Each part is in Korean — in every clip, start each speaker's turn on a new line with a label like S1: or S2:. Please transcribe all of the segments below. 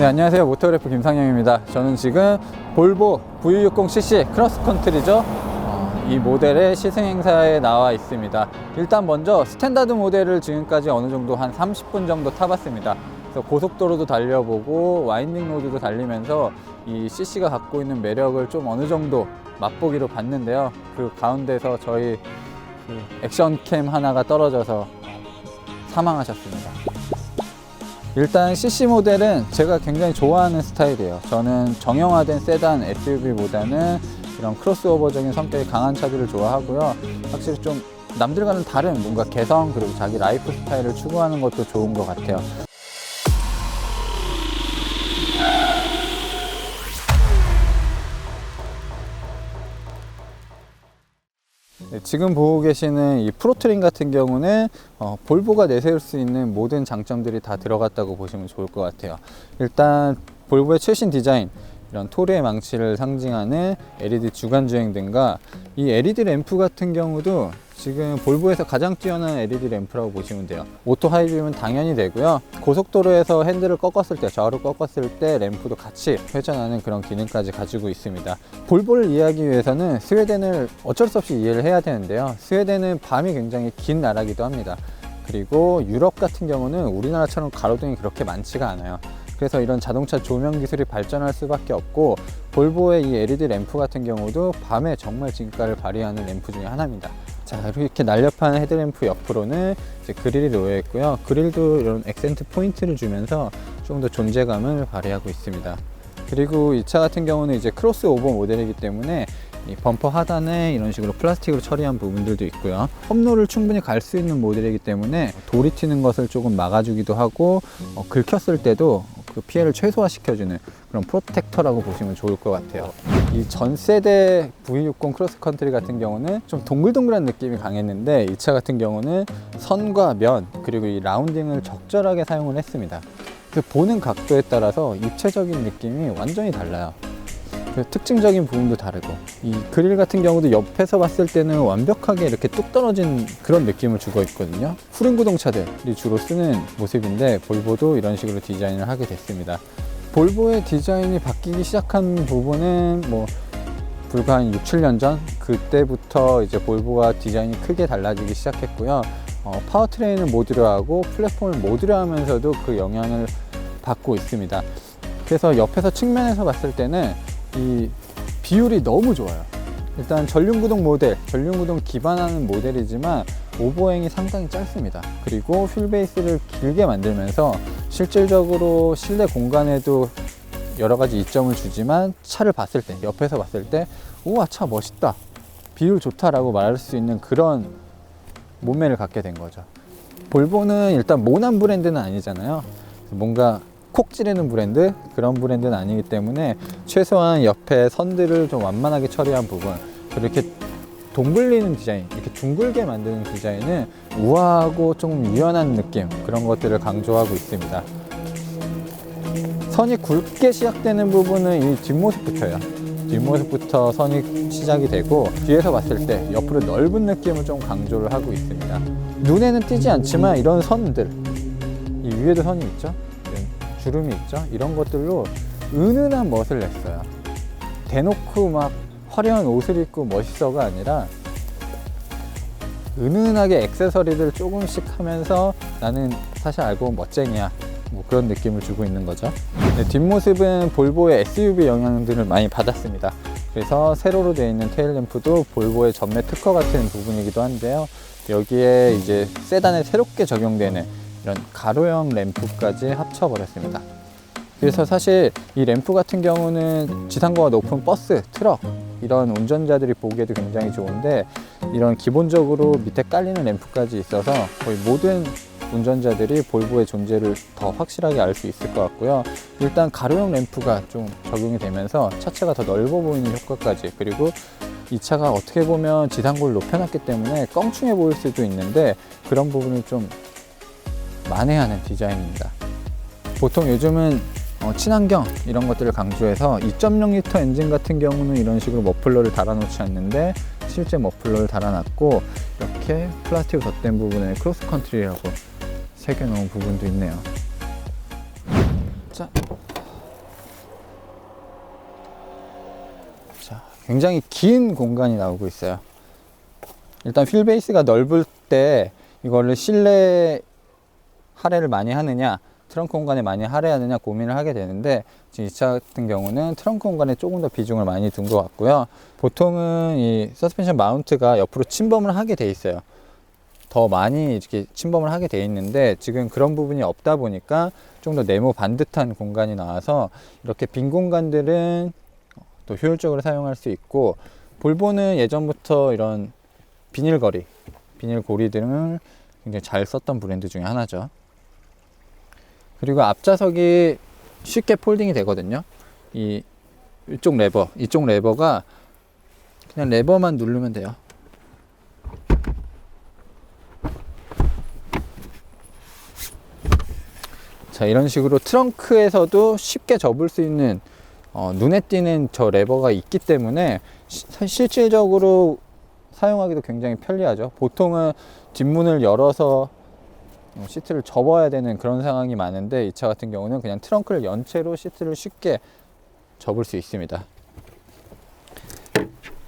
S1: 안녕하세요. 모터그래프 김상영입니다. 저는 지금 볼보 V60cc 크로스컨트리죠. 이 모델의 시승 행사에 나와 있습니다. 일단 먼저 스탠다드 모델을 지금까지 어느 정도 한 30분 정도 타봤습니다. 그래서 고속도로도 달려보고 와인딩 로드도 달리면서 이 CC가 갖고 있는 매력을 좀 어느 정도 맛보기로 봤는데요. 그 가운데서 저희 액션캠 하나가 떨어져서 사망하셨습니다. 일단 CC 모델은 제가 굉장히 좋아하는 스타일이에요. 저는 정형화된 세단 SUV보다는 이런 크로스오버적인 성격이 강한 차들을 좋아하고요. 확실히 좀 남들과는 다른 뭔가 개성 그리고 자기 라이프 스타일을 추구하는 것도 좋은 것 같아요. 네, 지금 보고 계시는 이 프로트림 같은 경우는 볼보가 내세울 수 있는 모든 장점들이 다 들어갔다고 보시면 좋을 것 같아요. 일단 볼보의 최신 디자인, 이런 토르의 망치를 상징하는 LED 주간주행 등과 이 LED 램프 같은 경우도 지금 볼보에서 가장 뛰어난 LED 램프라고 보시면 돼요. 오토 하이빔은 당연히 되고요. 고속도로에서 핸들을 꺾었을 때, 좌우로 꺾었을 때 램프도 같이 회전하는 그런 기능까지 가지고 있습니다. 볼보를 이해하기 위해서는 스웨덴을 어쩔 수 없이 이해를 해야 되는데요. 스웨덴은 밤이 굉장히 긴 나라기도 합니다. 그리고 유럽 같은 경우는 우리나라처럼 가로등이 그렇게 많지가 않아요. 그래서 이런 자동차 조명 기술이 발전할 수밖에 없고, 볼보의 이 LED 램프 같은 경우도 밤에 정말 진가를 발휘하는 램프 중에 하나입니다. 자, 이렇게 날렵한 헤드램프 옆으로는 이제 그릴이 놓여 있고요. 그릴도 이런 액센트 포인트를 주면서 좀 더 존재감을 발휘하고 있습니다. 그리고 이 차 같은 경우는 이제 크로스오버 모델이기 때문에 이 범퍼 하단에 이런 식으로 플라스틱으로 처리한 부분들도 있고요. 험로를 충분히 갈 수 있는 모델이기 때문에 돌이 튀는 것을 조금 막아주기도 하고, 긁혔을 때도 그 피해를 최소화시켜주는 그런 프로텍터라고 보시면 좋을 것 같아요. 이 전 세대 V60 크로스컨트리 같은 경우는 좀 동글동글한 느낌이 강했는데, 이 차 같은 경우는 선과 면 그리고 이 라운딩을 적절하게 사용을 했습니다. 그래서 보는 각도에 따라서 입체적인 느낌이 완전히 달라요. 특징적인 부분도 다르고, 이 그릴 같은 경우도 옆에서 봤을 때는 완벽하게 이렇게 뚝 떨어진 그런 느낌을 주고 있거든요. 후륜 구동차들이 주로 쓰는 모습인데, 볼보도 이런 식으로 디자인을 하게 됐습니다. 볼보의 디자인이 바뀌기 시작한 부분은 불과 한 6, 7년 전 그때부터 이제 볼보가 디자인이 크게 달라지기 시작했고요. 파워트레인을 모듈화하고 플랫폼을 모듈화하면서도 그 영향을 받고 있습니다. 그래서 옆에서 측면에서 봤을 때는 이 비율이 너무 좋아요. 일단 전륜구동 모델, 전륜구동 기반하는 모델이지만 오버행이 상당히 짧습니다. 그리고 휠베이스를 길게 만들면서 실질적으로 실내 공간에도 여러 가지 이점을 주지만, 차를 봤을 때, 옆에서 봤을 때 우와, 차 멋있다, 비율 좋다라고 말할 수 있는 그런 몸매를 갖게 된 거죠. 볼보는 일단 모난 브랜드는 아니잖아요. 뭔가 콕 찌르는 브랜드, 그런 브랜드는 아니기 때문에 최소한 옆에 선들을 좀 완만하게 처리한 부분, 이렇게 동글리는 디자인, 이렇게 둥글게 만드는 디자인은 우아하고 좀 유연한 느낌, 그런 것들을 강조하고 있습니다. 선이 굵게 시작되는 부분은 이 뒷모습부터예요. 뒷모습부터 선이 시작이 되고, 뒤에서 봤을 때 옆으로 넓은 느낌을 좀 강조를 하고 있습니다. 눈에는 띄지 않지만 이런 선들, 이 위에도 선이 있죠? 주름이 있죠? 이런 것들로 은은한 멋을 냈어요. 대놓고 막 화려한 옷을 입고 멋있어가 아니라 은은하게 액세서리들 조금씩 하면서 나는 사실 알고 보면 멋쟁이야, 그런 느낌을 주고 있는 거죠. 네, 뒷모습은 볼보의 SUV 영향들을 많이 받았습니다. 그래서 세로로 되어 있는 테일램프도 볼보의 전매 특허 같은 부분이기도 한데요. 여기에 이제 세단에 새롭게 적용되는 이런 가로형 램프까지 합쳐버렸습니다. 그래서 사실 이 램프 같은 경우는 지상고가 높은 버스, 트럭 이런 운전자들이 보기에도 굉장히 좋은데, 이런 기본적으로 밑에 깔리는 램프까지 있어서 거의 모든 운전자들이 볼보의 존재를 더 확실하게 알 수 있을 것 같고요. 일단 가로형 램프가 좀 적용이 되면서 차체가 더 넓어 보이는 효과까지, 그리고 이 차가 어떻게 보면 지상고를 높여놨기 때문에 껑충해 보일 수도 있는데, 그런 부분을 좀 만회하는 디자인입니다. 보통 요즘은 친환경 이런 것들을 강조해서 2.0L 엔진 같은 경우는 이런 식으로 머플러를 달아놓지 않는데, 실제 머플러를 달아놨고, 이렇게 플라스틱으로 덧댄 부분에 크로스컨트리라고 새겨놓은 부분도 있네요. 자, 굉장히 긴 공간이 나오고 있어요. 일단 휠 베이스가 넓을 때 이거를 실내 할애를 많이 하느냐, 트렁크 공간에 많이 할애하느냐 고민을 하게 되는데, 지금 이 차 같은 경우는 트렁크 공간에 조금 더 비중을 많이 둔 것 같고요. 보통은 이 서스펜션 마운트가 옆으로 침범을 하게 돼 있어요. 더 많이 이렇게 침범을 하게 돼 있는데, 지금 그런 부분이 없다 보니까 좀 더 네모 반듯한 공간이 나와서 이렇게 빈 공간들은 또 효율적으로 사용할 수 있고, 볼보는 예전부터 이런 비닐거리, 비닐고리 등을 굉장히 잘 썼던 브랜드 중에 하나죠. 그리고 앞좌석이 쉽게 폴딩이 되거든요. 이쪽 레버가 그냥 레버만 누르면 돼요. 자, 이런 식으로 트렁크에서도 쉽게 접을 수 있는 눈에 띄는 저 레버가 있기 때문에 실질적으로 사용하기도 굉장히 편리하죠. 보통은 뒷문을 열어서 시트를 접어야 되는 그런 상황이 많은데, 이 차 같은 경우는 그냥 트렁크를 연 채로 시트를 쉽게 접을 수 있습니다.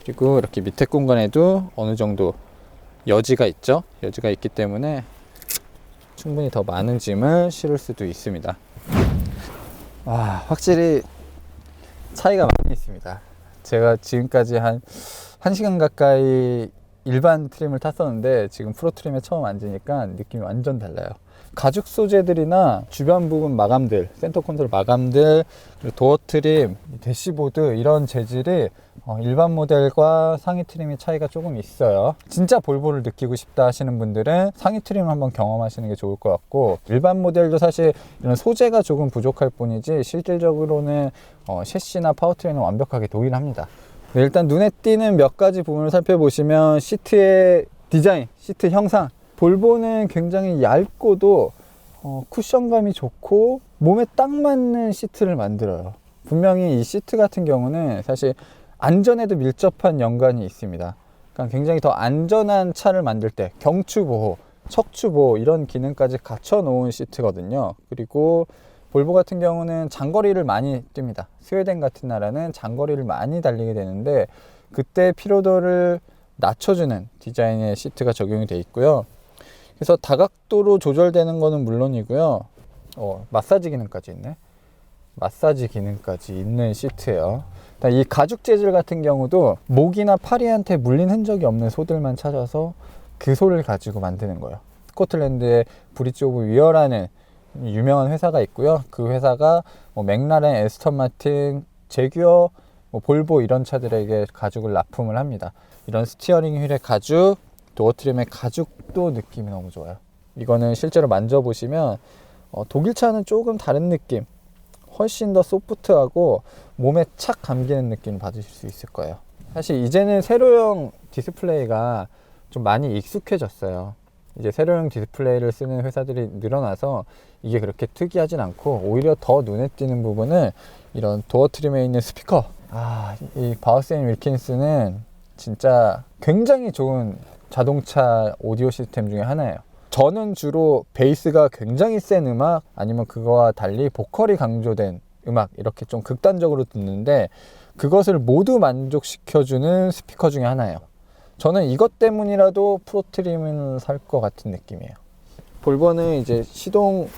S1: 그리고 이렇게 밑에 공간에도 어느 정도 여지가 있죠. 여지가 있기 때문에 충분히 더 많은 짐을 실을 수도 있습니다. 확실히 차이가 많이 있습니다. 제가 지금까지 한 1시간 가까이 일반 트림을 탔었는데, 지금 프로 트림에 처음 앉으니까 느낌이 완전 달라요. 가죽 소재들이나 주변 부분 마감들, 센터 콘솔 마감들, 그리고 도어 트림, 대시보드, 이런 재질이 일반 모델과 상위 트림의 차이가 조금 있어요. 진짜 볼보를 느끼고 싶다 하시는 분들은 상위 트림을 한번 경험하시는 게 좋을 것 같고, 일반 모델도 사실 이런 소재가 조금 부족할 뿐이지 실질적으로는 셰시나 파워트레인은 완벽하게 동일합니다. 네, 일단 눈에 띄는 몇 가지 부분을 살펴보시면, 시트의 디자인, 시트 형상, 볼보는 굉장히 얇고도 쿠션감이 좋고 몸에 딱 맞는 시트를 만들어요. 분명히 이 시트 같은 경우는 사실 안전에도 밀접한 연관이 있습니다. 그러니까 굉장히 더 안전한 차를 만들 때 경추보호, 척추보호 이런 기능까지 갖춰 놓은 시트거든요. 그리고 볼보 같은 경우는 장거리를 많이 뜁니다. 스웨덴 같은 나라는 장거리를 많이 달리게 되는데, 그때 피로도를 낮춰주는 디자인의 시트가 적용이 되어 있고요. 그래서 다각도로 조절되는 거는 물론이고요. 마사지 기능까지 있네. 마사지 기능까지 있는 시트예요. 이 가죽 재질 같은 경우도 목이나 팔이한테 물린 흔적이 없는 소들만 찾아서 그 소를 가지고 만드는 거예요. 스코틀랜드의 브릿지 오브 위어라는 유명한 회사가 있고요. 그 회사가 맥라렌, 에스턴 마틴, 제규어, 볼보 이런 차들에게 가죽을 납품을 합니다. 이런 스티어링 휠의 가죽, 도어 트림의 가죽도 느낌이 너무 좋아요. 이거는 실제로 만져보시면 독일 차는 조금 다른 느낌, 훨씬 더 소프트하고 몸에 착 감기는 느낌을 받으실 수 있을 거예요. 사실 이제는 세로형 디스플레이가 좀 많이 익숙해졌어요. 이제 세로형 디스플레이를 쓰는 회사들이 늘어나서 이게 그렇게 특이하진 않고, 오히려 더 눈에 띄는 부분은 이런 도어 트림에 있는 스피커. 이 바우스 앤 윌킨스는 진짜 굉장히 좋은 자동차 오디오 시스템 중에 하나예요. 저는 주로 베이스가 굉장히 센 음악, 아니면 그거와 달리 보컬이 강조된 음악, 이렇게 좀 극단적으로 듣는데, 그것을 모두 만족시켜주는 스피커 중에 하나예요. 저는 이것 때문이라도 프로 트림을 살 것 같은 느낌이에요. 볼보는 이제 시동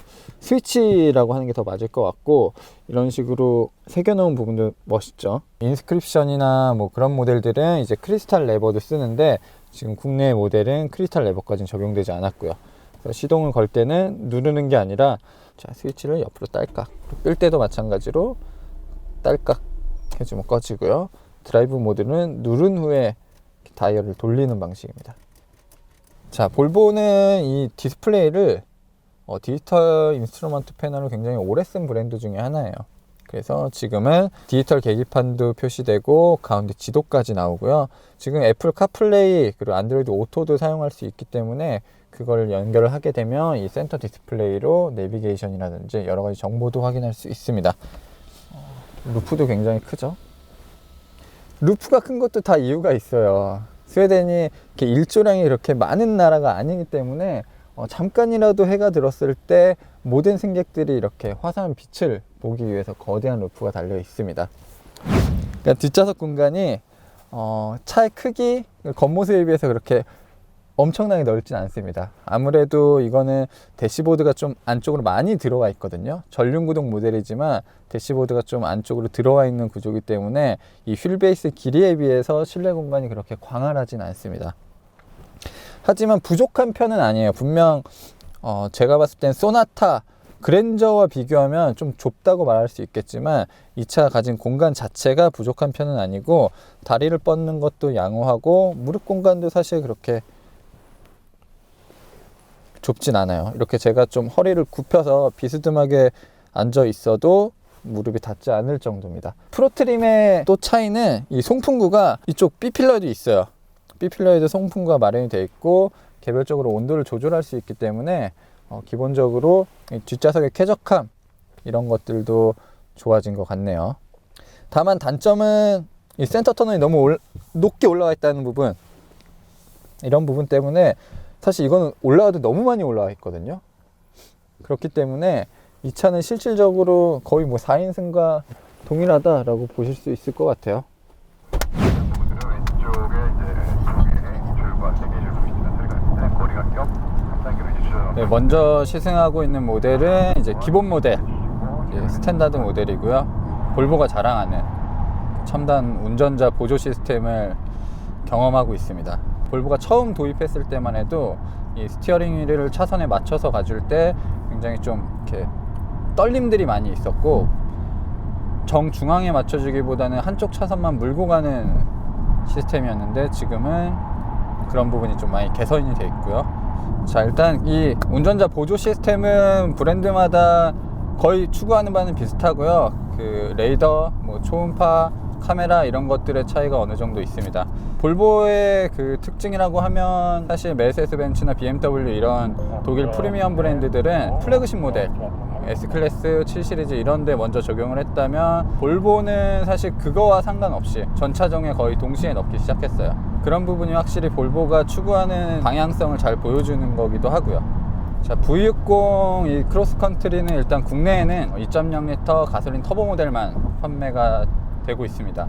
S1: 스위치라고 하는 게 더 맞을 것 같고, 이런 식으로 새겨놓은 부분도 멋있죠. 인스크립션이나 그런 모델들은 이제 크리스탈 레버도 쓰는데, 지금 국내 모델은 크리스탈 레버까지는 적용되지 않았고요. 그래서 시동을 걸 때는 누르는 게 아니라, 자, 스위치를 옆으로 딸깍, 끌 때도 마찬가지로 딸깍 해주면 꺼지고요. 드라이브 모드는 누른 후에 다이얼을 돌리는 방식입니다. 자, 볼보는 이 디스플레이를 디지털 인스트루먼트 패널을 굉장히 오래 쓴 브랜드 중에 하나예요. 그래서 지금은 디지털 계기판도 표시되고 가운데 지도까지 나오고요. 지금 애플 카플레이 그리고 안드로이드 오토도 사용할 수 있기 때문에 그걸 연결을 하게 되면 이 센터 디스플레이로 내비게이션이라든지 여러 가지 정보도 확인할 수 있습니다. 루프도 굉장히 크죠. 루프가 큰 것도 다 이유가 있어요. 스웨덴이 이렇게 일조량이 그렇게 많은 나라가 아니기 때문에 잠깐이라도 해가 들었을 때 모든 승객들이 이렇게 화사한 빛을 보기 위해서 거대한 루프가 달려 있습니다. 그러니까 뒷좌석 공간이 차의 크기, 겉모습에 비해서 그렇게 엄청나게 넓진 않습니다. 아무래도 이거는 대시보드가 좀 안쪽으로 많이 들어와 있거든요. 전륜구동 모델이지만 대시보드가 좀 안쪽으로 들어와 있는 구조이기 때문에 이 휠베이스 길이에 비해서 실내 공간이 그렇게 광활하진 않습니다. 하지만 부족한 편은 아니에요. 분명 제가 봤을 땐 소나타, 그랜저와 비교하면 좀 좁다고 말할 수 있겠지만 이 차가 가진 공간 자체가 부족한 편은 아니고 다리를 뻗는 것도 양호하고 무릎 공간도 사실 그렇게 좁진 않아요. 이렇게 제가 좀 허리를 굽혀서 비스듬하게 앉아 있어도 무릎이 닿지 않을 정도입니다. 프로트림의 또 차이는 이 송풍구가 이쪽 B필러에도 있어요. B필러에도 송풍구가 마련이 되어 있고 개별적으로 온도를 조절할 수 있기 때문에 기본적으로 뒷좌석의 쾌적함 이런 것들도 좋아진 것 같네요. 다만 단점은 이 센터 터널이 너무 높게 올라가 있다는 부분, 이런 부분 때문에 사실 이거는 올라가도 너무 많이 올라가 있거든요. 그렇기 때문에 이 차는 실질적으로 거의 뭐 4인승과 동일하다라고 보실 수 있을 것 같아요. 네, 먼저 시승하고 있는 모델은 이제 기본 모델, 스탠다드 모델이고요. 볼보가 자랑하는 첨단 운전자 보조 시스템을 경험하고 있습니다. 볼보가 처음 도입했을 때만 해도 이 스티어링 휠을 차선에 맞춰서 가줄 때 굉장히 좀 이렇게 떨림들이 많이 있었고, 정중앙에 맞춰주기보다는 한쪽 차선만 물고 가는 시스템이었는데 지금은 그런 부분이 좀 많이 개선이 되어 있고요. 자, 일단 이 운전자 보조 시스템은 브랜드마다 거의 추구하는 바는 비슷하고요. 그 레이더, 뭐 초음파, 카메라 이런 것들의 차이가 어느 정도 있습니다. 볼보의 그 특징이라고 하면 사실 메르세데스 벤츠나 BMW 이런 독일 프리미엄 브랜드들은 플래그십 모델 S클래스, 7시리즈 이런 데 먼저 적용을 했다면 볼보는 사실 그거와 상관없이 전 차종에 거의 동시에 넣기 시작했어요. 그런 부분이 확실히 볼보가 추구하는 방향성을 잘 보여주는 거기도 하고요. 자, V60 이 크로스컨트리는 일단 국내에는 2.0L 가솔린 터보 모델만 판매가 되고 있습니다.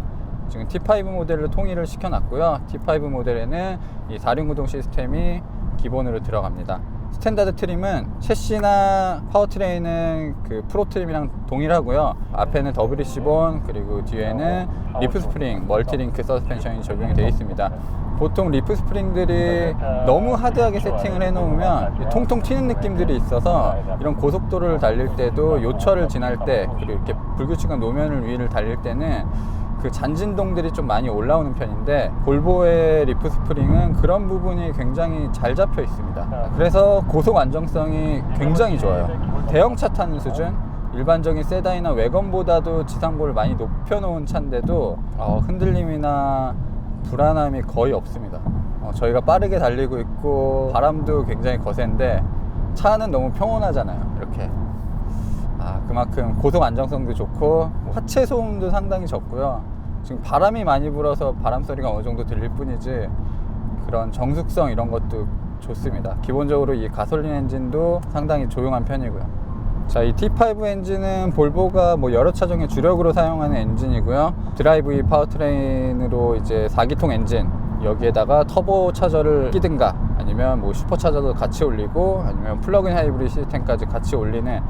S1: 지금 T5 모델로 통일을 시켜놨고요. T5 모델에는 이 4륜구동 시스템이 기본으로 들어갑니다. 스탠다드 트림은 셰시나 파워트레인은 그 프로 트림이랑 동일하고요. 앞에는 WC-본, 그리고 뒤에는 리프 스프링, 멀티링크 서스펜션이 적용이 되어 있습니다. 보통 리프 스프링들이 너무 하드하게 세팅을 해놓으면 통통 튀는 느낌들이 있어서 이런 고속도로를 달릴 때도 요철을 지날 때, 그리고 이렇게 불규칙한 노면을 위를 달릴 때는 그 잔진동들이 좀 많이 올라오는 편인데, 볼보의 리프 스프링은 그런 부분이 굉장히 잘 잡혀 있습니다. 그래서 고속 안정성이 굉장히 좋아요. 대형차 타는 수준, 일반적인 세단이나 외건보다도 지상고를 많이 높여놓은 차인데도 흔들림이나 불안함이 거의 없습니다. 저희가 빠르게 달리고 있고 바람도 굉장히 거센데 차는 너무 평온하잖아요. 이렇게 그만큼 고속 안정성도 좋고 하체 소음도 상당히 적고요. 지금 바람이 많이 불어서 바람 소리가 어느 정도 들릴 뿐이지 그런 정숙성 이런 것도 좋습니다. 기본적으로 이 가솔린 엔진도 상당히 조용한 편이고요. 자, 이 T5 엔진은 볼보가 뭐 여러 차종의 주력으로 사용하는 엔진이고요. 드라이브 파워트레인으로 이제 4기통 엔진, 여기에다가 터보 차저를 끼든가 아니면 뭐 슈퍼 차저도 같이 올리고 아니면 플러그인 하이브리드 시스템까지 같이 올리는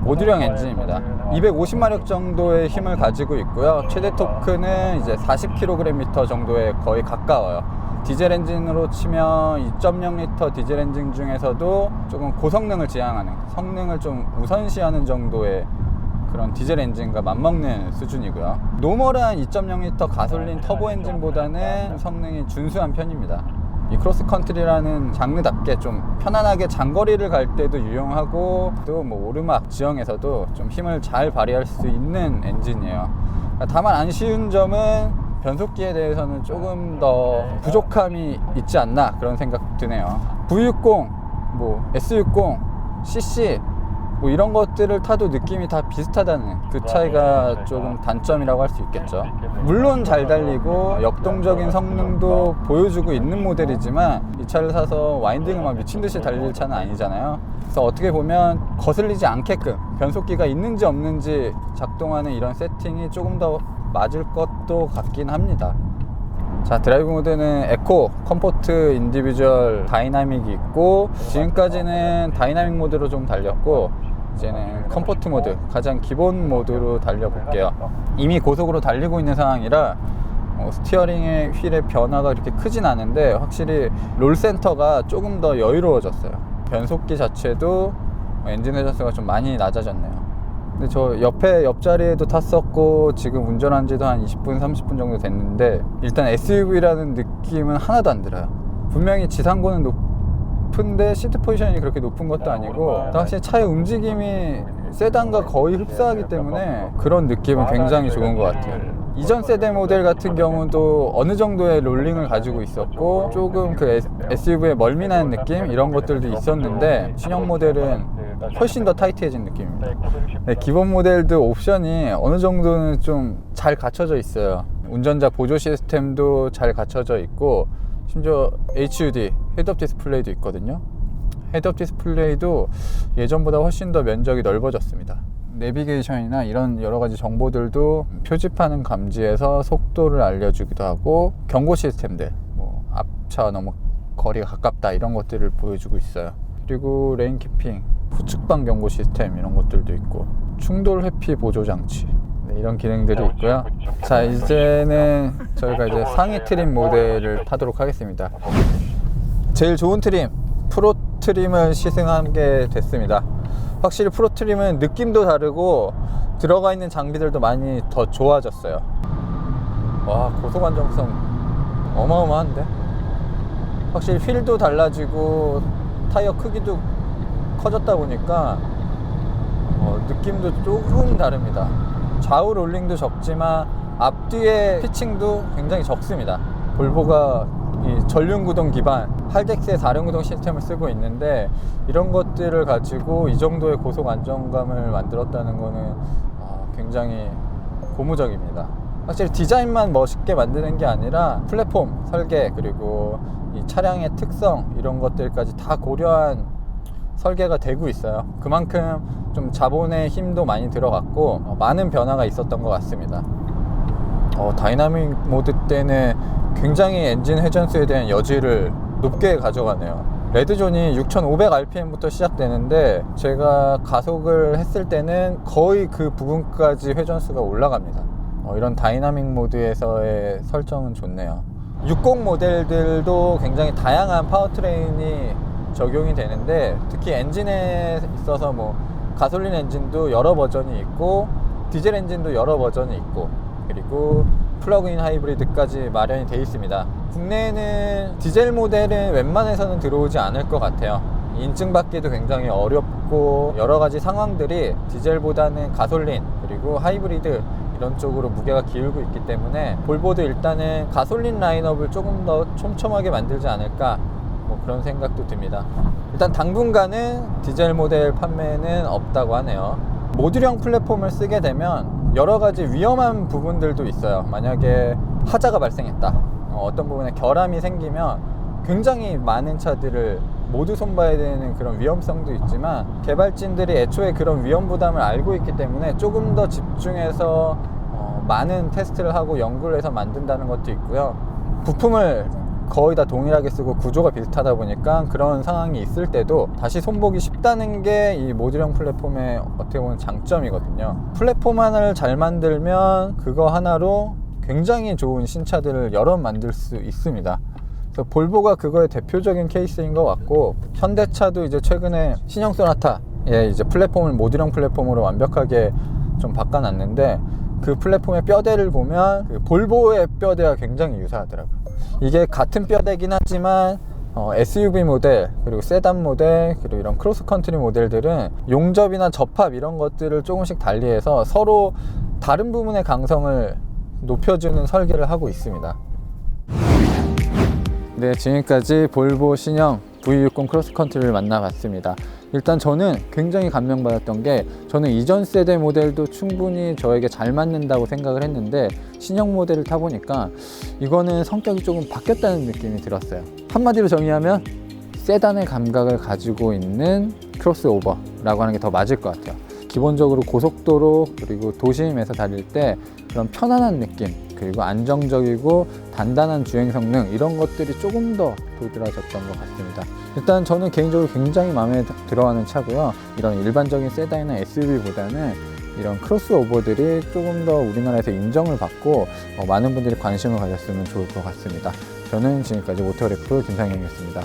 S1: 모듈형 엔진입니다. 250마력 정도의 힘을 가지고 있고요. 최대 토크는 이제 40kgm 정도에 거의 가까워요. 디젤 엔진으로 치면 2.0L 디젤 엔진 중에서도 조금 고성능을 지향하는, 성능을 좀 우선시하는 정도의 그런 디젤 엔진과 맞먹는 수준이고요. 노멀한 2.0L 가솔린 터보 엔진보다는 성능이 준수한 편입니다. 이 크로스컨트리라는 장르답게 좀 편안하게 장거리를 갈 때도 유용하고 또 뭐 오르막 지형에서도 좀 힘을 잘 발휘할 수 있는 엔진이에요. 다만 아쉬운 점은 변속기에 대해서는 조금 더 부족함이 있지 않나 그런 생각 드네요. V60, 뭐 S60, CC 뭐 이런 것들을 타도 느낌이 다 비슷하다는 그 차이가 조금 단점이라고 할 수 있겠죠. 물론 잘 달리고 역동적인 성능도 보여주고 있는 모델이지만 이 차를 사서 와인딩을 막 미친듯이 달릴 차는 아니잖아요. 그래서 어떻게 보면 거슬리지 않게끔 변속기가 있는지 없는지 작동하는 이런 세팅이 조금 더 맞을 것도 같긴 합니다. 자, 드라이브 모드는 에코, 컴포트, 인디비주얼, 다이나믹이 있고, 지금까지는 다이나믹 모드로 좀 달렸고 이제는 컴포트 모드, 가장 기본 모드로 달려볼게요. 이미 고속으로 달리고 있는 상황이라 스티어링의 휠의 변화가 그렇게 크진 않은데 확실히 롤 센터가 조금 더 여유로워졌어요. 변속기 자체도 엔진 회전수가 좀 많이 낮아졌네요. 근데 저 옆자리에도 탔었고 지금 운전한 지도 한 20분 30분 정도 됐는데 일단 SUV라는 느낌은 하나도 안 들어요. 분명히 지상고는 높은데 시트 포지션이 그렇게 높은 것도 아니고 확실히 차의 움직임이 세단과 거의 흡사하기 때문에 그런 느낌은 굉장히 좋은 것 같아요. 이전 세대 모델 같은 경우도 어느 정도의 롤링을 가지고 있었고 조금 그 SUV의 멀미나는 느낌 이런 것들도 있었는데 신형 모델은 훨씬 더 타이트해진 느낌입니다. 네, 기본 모델도 옵션이 어느 정도는 좀 잘 갖춰져 있어요. 운전자 보조 시스템도 잘 갖춰져 있고 심지어 HUD 헤드업 디스플레이도 있거든요. 헤드업 디스플레이도 예전보다 훨씬 더 면적이 넓어졌습니다. 내비게이션이나 이런 여러 가지 정보들도 표지판은 감지해서 속도를 알려주기도 하고 경고 시스템들, 뭐 앞차 너무 거리가 가깝다 이런 것들을 보여주고 있어요. 그리고 레인 키핑, 후측방 경고 시스템 이런 것들도 있고 충돌 회피 보조 장치 이런 기능들이 있고요. 자, 이제는 저희가 이제 상위 트림 모델을 타도록 하겠습니다. 제일 좋은 트림, 프로 트림을 시승하게 됐습니다. 확실히 프로 트림은 느낌도 다르고 들어가 있는 장비들도 많이 더 좋아졌어요. 와, 고속 안정성 어마어마한데? 확실히 휠도 달라지고 타이어 크기도 커졌다 보니까 느낌도 조금 다릅니다. 좌우 롤링도 적지만 앞뒤의 피칭도 굉장히 적습니다. 볼보가 이 전륜구동 기반 할덱스의 4륜구동 시스템을 쓰고 있는데 이런 것들을 가지고 이 정도의 고속 안정감을 만들었다는 거는 굉장히 고무적입니다. 확실히 디자인만 멋있게 만드는 게 아니라 플랫폼 설계 그리고 이 차량의 특성 이런 것들까지 다 고려한 설계가 되고 있어요. 그만큼 좀 자본의 힘도 많이 들어갔고 많은 변화가 있었던 것 같습니다. 다이나믹 모드 때는 굉장히 엔진 회전수에 대한 여지를 높게 가져가네요. 레드존이 6500rpm부터 시작되는데 제가 가속을 했을 때는 거의 그 부분까지 회전수가 올라갑니다. 이런 다이나믹 모드에서의 설정은 좋네요. 60 모델들도 굉장히 다양한 파워트레인이 적용이 되는데 특히 엔진에 있어서 뭐 가솔린 엔진도 여러 버전이 있고 디젤 엔진도 여러 버전이 있고 그리고 플러그인 하이브리드까지 마련이 되어 있습니다. 국내에는 디젤 모델은 웬만해서는 들어오지 않을 것 같아요. 인증받기도 굉장히 어렵고 여러 가지 상황들이 디젤보다는 가솔린 그리고 하이브리드 이런 쪽으로 무게가 기울고 있기 때문에 볼보도 일단은 가솔린 라인업을 조금 더 촘촘하게 만들지 않을까 뭐 그런 생각도 듭니다. 일단 당분간은 디젤 모델 판매는 없다고 하네요. 모듈형 플랫폼을 쓰게 되면 여러 가지 위험한 부분들도 있어요. 만약에 하자가 발생했다, 어떤 부분에 결함이 생기면 굉장히 많은 차들을 모두 손봐야 되는 그런 위험성도 있지만 개발진들이 애초에 그런 위험 부담을 알고 있기 때문에 조금 더 집중해서 많은 테스트를 하고 연구를 해서 만든다는 것도 있고요. 부품을 거의 다 동일하게 쓰고 구조가 비슷하다 보니까 그런 상황이 있을 때도 다시 손보기 쉽다는 게 이 모듈형 플랫폼의 어떻게 보면 장점이거든요. 플랫폼 하나를 잘 만들면 그거 하나로 굉장히 좋은 신차들을 여러 만들 수 있습니다. 그래서 볼보가 그거의 대표적인 케이스인 것 같고 현대차도 이제 최근에 신형 소나타에 이제 플랫폼을 모듈형 플랫폼으로 완벽하게 좀 바꿔놨는데 그 플랫폼의 뼈대를 보면 그 볼보의 뼈대와 굉장히 유사하더라고요. 이게 같은 뼈대긴 하지만 SUV 모델 그리고 세단 모델 그리고 이런 크로스컨트리 모델들은 용접이나 접합 이런 것들을 조금씩 달리해서 서로 다른 부분의 강성을 높여주는 설계를 하고 있습니다. 네, 지금까지 볼보 신형 V60 크로스컨트리를 만나봤습니다. 일단 저는 굉장히 감명받았던 게 저는 이전 세대 모델도 충분히 저에게 잘 맞는다고 생각을 했는데 신형 모델을 타보니까 이거는 성격이 조금 바뀌었다는 느낌이 들었어요. 한마디로 정의하면 세단의 감각을 가지고 있는 크로스오버라고 하는 게 더 맞을 것 같아요. 기본적으로 고속도로 그리고 도심에서 달릴 때 그런 편안한 느낌, 그리고 안정적이고 단단한 주행 성능, 이런 것들이 조금 더 도드라졌던 것 같습니다. 일단 저는 개인적으로 굉장히 마음에 들어하는 차고요. 이런 일반적인 세단이나 SUV보다는 이런 크로스오버들이 조금 더 우리나라에서 인정을 받고 많은 분들이 관심을 가졌으면 좋을 것 같습니다. 저는 지금까지 오토그래프 김상현이었습니다.